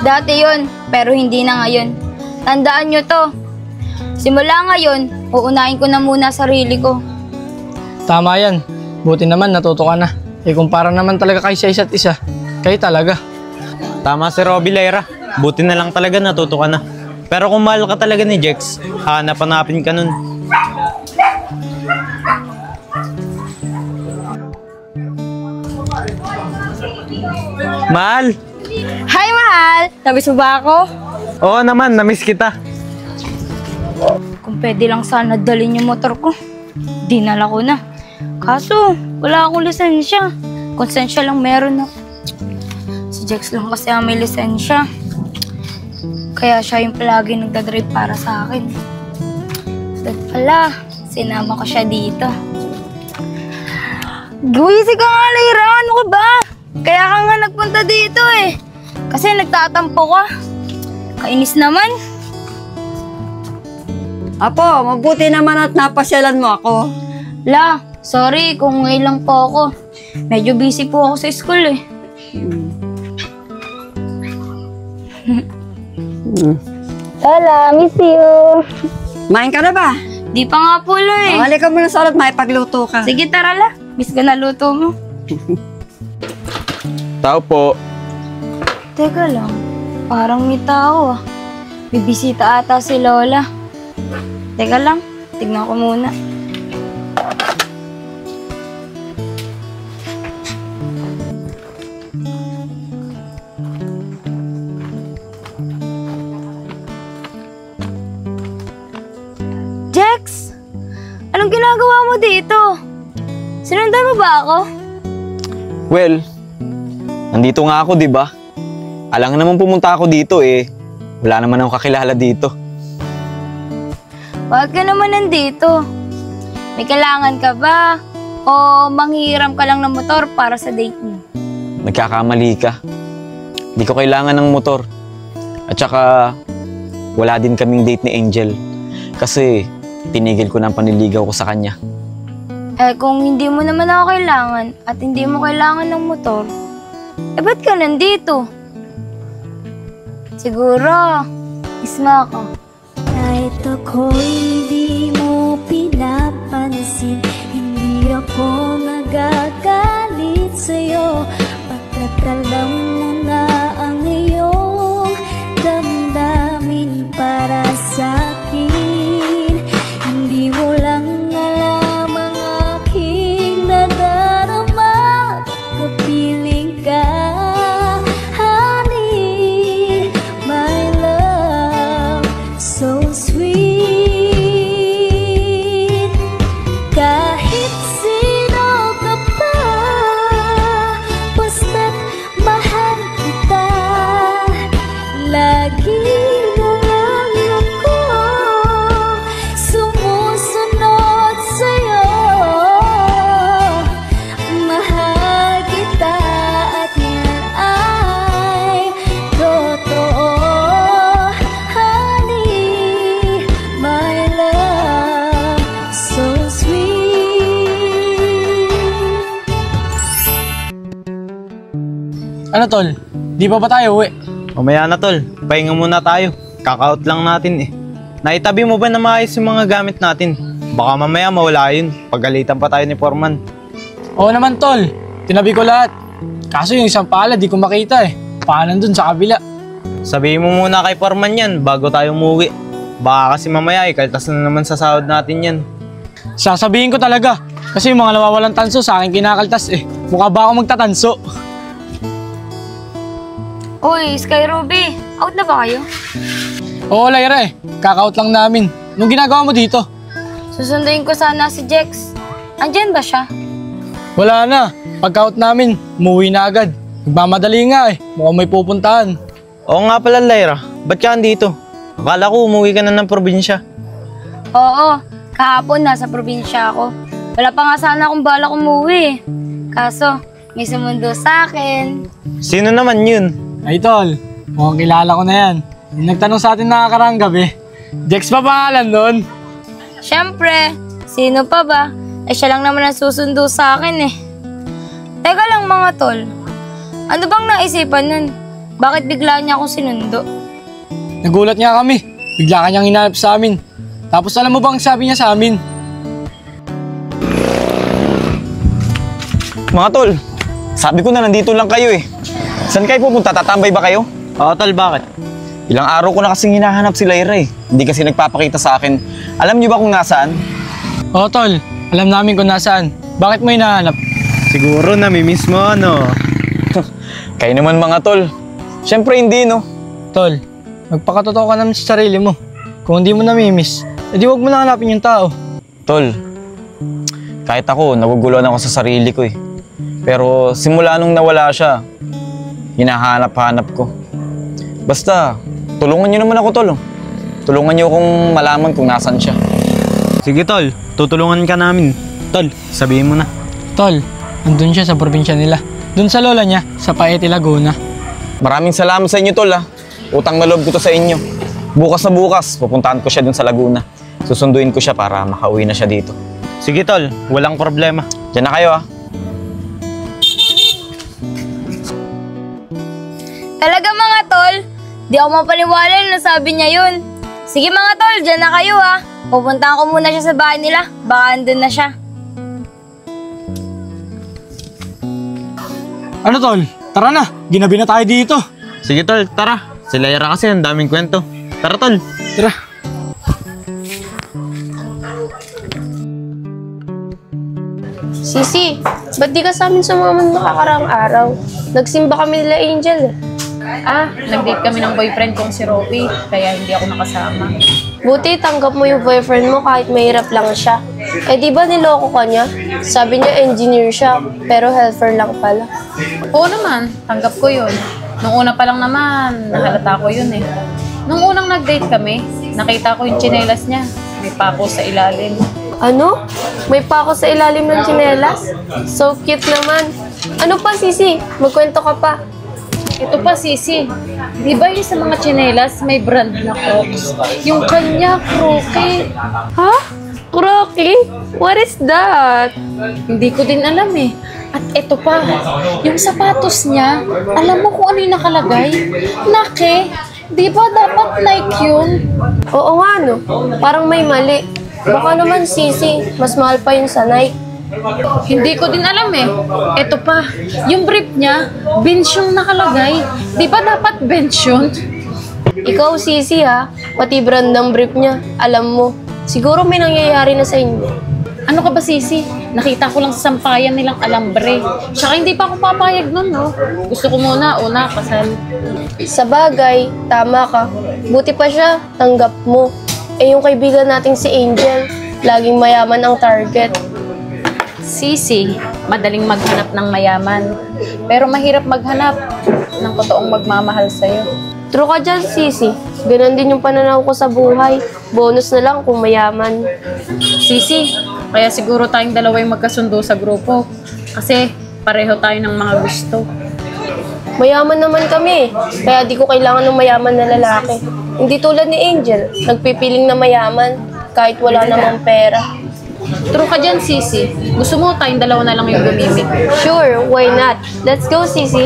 Dati yun, pero hindi na ngayon. Tandaan nyo to. Simula ngayon, uunahin ko na muna sarili ko. Tama yan. Buti naman natuto ka na. Kumpara naman talaga kayo sa isa't isa. Kayo talaga. Tama si Robby, Lyra. Buti na lang talaga natuto ka na. Pero kung mahal ka talaga ni Jex, hanap-hanapin ka nun. Mahal! Hi, mahal! Namiss mo ba ako? Oo naman, namiss kita. Kung pwede lang sana dalhin yung motor ko. Dinala ko na. Kaso, wala akong lisensya. Konsensya lang meron ako. Si Jex lang kasi ang may lisensya. Kaya siya yung palagi nagdadrive para sa akin. Dahil pala, sinama ko siya dito. Guwisi ka nga, Lyra! Ano ka ba? Kaya ka nga nagpunta dito eh. Kasi nagtatampo ka. Kainis naman. Apo, mabuti naman at napasyalan mo ako. La, sorry kung ngayon lang po ako. Medyo busy po ako sa school eh. Lola, miss you. Main ka na ba? Di pa nga po, La eh. Halika muna sa ulit, may pagluto ka. Sige, tara La. Miss ka na luto mo. Tao po. Teka lang, parang may tao ah. Bibisita ata si Lola. Teka lang, tignan ko muna. Jex! Anong ginagawa mo dito? Sinundan mo ba ako? Well, nandito nga ako, di ba? Alang naman pumunta ako dito eh. Wala naman akong kakilala dito. Bakit ka naman nandito? May kailangan ka ba? O manghihiram ka lang ng motor para sa date mo? Nagkakamali ka. Hindi ko kailangan ng motor. At saka, wala din kaming date ni Angel. Kasi, tinigil ko na ang panliligaw ko sa kanya. Eh kung hindi mo naman ako kailangan at hindi mo kailangan ng motor, eh ba't ka nandito? Siguro, isma ka. Kahit ako'y di mo pinapansin, hindi ako nagagalit sa'yo. Pagkatalam mo na ang iyong damdamin para sa'kin. Hindi mo lang alam ang aking nadarama. Kapiling ka, honey, my love, so sweet. Kahit sino ka pa, basta't mahal kita. Lagi na lang ako sumusunod sa'yo. Mahal kita at yan ay totoo, honey, my love, so sweet. Ano tol? Di pa ba tayo uwi? Mamaya na tol, pahinga muna tayo. Kakaut lang natin eh. Naitabi mo ba na maayos yung mga gamit natin? Baka mamaya mawala yun. Pagalitan pa tayo ni Foreman. Oo naman tol. Tinabi ko lahat. Kaso yung isang pala di ko makita eh. Paanan dun sa kabila. Sabihin mo muna kay Foreman yan bago tayo umuwi. Baka kasi mamaya kaltas na naman sa sahod natin yan. Sasabihin ko talaga. Kasi yung mga nawawalang tanso sa akin kinakaltas eh. Mukha ba ako magtatanso? Uy, Sky Ruby, out na ba kayo? Oo Lyra eh. Kakaut lang namin. Anong ginagawa mo dito? Susunduin ko sana si Jex. Andyan ba siya? Wala na. Pagka-out namin, umuwi na agad. Nagmamadali nga eh. Mukhang may pupuntahan. Oo nga pala Lyra, ba't ka andito? Akala ko umuwi ka na ng probinsya. Oo, kahapon nasa probinsya ako. Wala pa nga sana akong balak umuwi. Kaso, may sumundo sa akin. Sino naman yun? Ay tol, mukhang kilala ko na yan. Yung nagtanong sa atin nakakaraang gabi. Jex pa pangalan nun? Siyempre, sino pa ba? Eh siya lang naman ang susundo sa akin eh. Teka lang mga tol, ano bang naisipan nun? Bakit bigla niya akong sinundo? Nagulat nga kami. Bigla kanyang hinanap sa amin. Tapos alam mo bang sabi niya sa amin? Mga tol, sabi ko na nandito lang kayo eh. Saan kayo pupunta? Tatambay ba kayo? Oo, tol, bakit? Ilang araw ko na kasing hinahanap si Lyra eh. Hindi kasi nagpapakita sa akin. Alam niyo ba kung nasaan? Oo, tol. Alam namin kung nasaan. Bakit mo hinahanap? Siguro namimiss mo, ano? Kayo naman mga tol. Siyempre hindi no. Tol, magpakatotoo ka naman sa sarili mo. Kung hindi mo namimiss, edi wag mo na hanapin yung tao. Tol, kahit ako, naguguluhan ako sa sarili ko eh. Pero simula nung nawala siya, hinahanap-hanap ko. Basta, tulungan niyo naman ako, tol. Tulungan niyo akong malaman kung nasan siya. Sige, tol. Tutulungan ka namin. Tol, sabihin mo na. Tol, andun siya sa probinsya nila. Dun sa lola niya, sa Paete, Laguna. Maraming salamat sa inyo, tol ah. Utang na loob ko to sa inyo. Bukas na bukas, pupuntahan ko siya dun sa Laguna. Susunduin ko siya para makauwi na siya dito. Sige, tol. Walang problema. Diyan na kayo ah. Talaga mga tol, di ako mapaniwala na sabi niya yun. Sige mga tol, dyan na kayo ha. Pupuntahan ko muna siya sa bahay nila, baka andun na siya. Ano tol? Tara na, ginabi na tayo dito. Sige, tol. Tara. Si Lyra kasi ang daming kwento. Tara, tol. Tara. Sisi, ba't di ka sa amin sumama nung nakakaraang araw? Nagsimba kami nila Angel. Nag-date kami ng boyfriend kong si Roby, kaya hindi ako nakasama. Buti tanggap mo yung boyfriend mo kahit mahirap lang siya. Eh di ba niloko ka niya? Sabi niya engineer siya, pero helper lang pala. Oo naman, tanggap ko yun. Nung una pa lang naman, nahalata ko yun eh. Nung unang nag-date kami, nakita ko yung tsinelas niya. May pako sa ilalim. Ano? May pa ako sa ilalim ng tsinelas? So cute naman. Ano pa, Sisi? Magkwento ka pa. Ito pa, Sisi. Di ba yung sa mga tsinelas may brand na Crocs? Yung kanya, Crocs. Ha? Crocky? What is that? Hindi ko din alam eh. At ito pa, yung sapatos niya, alam mo kung ano yung nakalagay? Nike. Di ba dapat Nike yun? Oo nga no, parang may mali. Baka naman Sisi, mas mahal pa yun sa Nike. Hindi ko din alam eh. Ito pa, yung brief niya, bench yung nakalagay. Di ba dapat bench yun? Ikaw Sisi ha, pati brand ng brief niya, alam mo. Siguro may nangyayari na sa inyo. Ano ka ba, Sisi? Nakita ko lang sa sampayan nilang alambre. Tsaka hindi pa ako papayag nun, no? Gusto ko muna, kasal. Sa bagay, tama ka. Buti pa siya, tanggap mo. Eh yung kaibigan nating si Angel, laging mayaman ang target. Sisi, madaling maghanap ng mayaman. Pero mahirap maghanap ng totoong magmamahal sa'yo. True ka dyan, Sisi. Ganon din yung pananaw ko sa buhay. Bonus na lang kung mayaman. Sisi, kaya siguro tayong dalawa yung magkasundo sa grupo. Kasi pareho tayo ng mga gusto. Mayaman naman kami, kaya di ko kailangan ng mayaman na lalaki. Hindi tulad ni Angel, nagpipiling na mayaman kahit wala namang pera. True ka dyan, Sisi. Gusto mo tayong dalawa na lang yung gumimik. Sure, why not? Let's go, Sisi.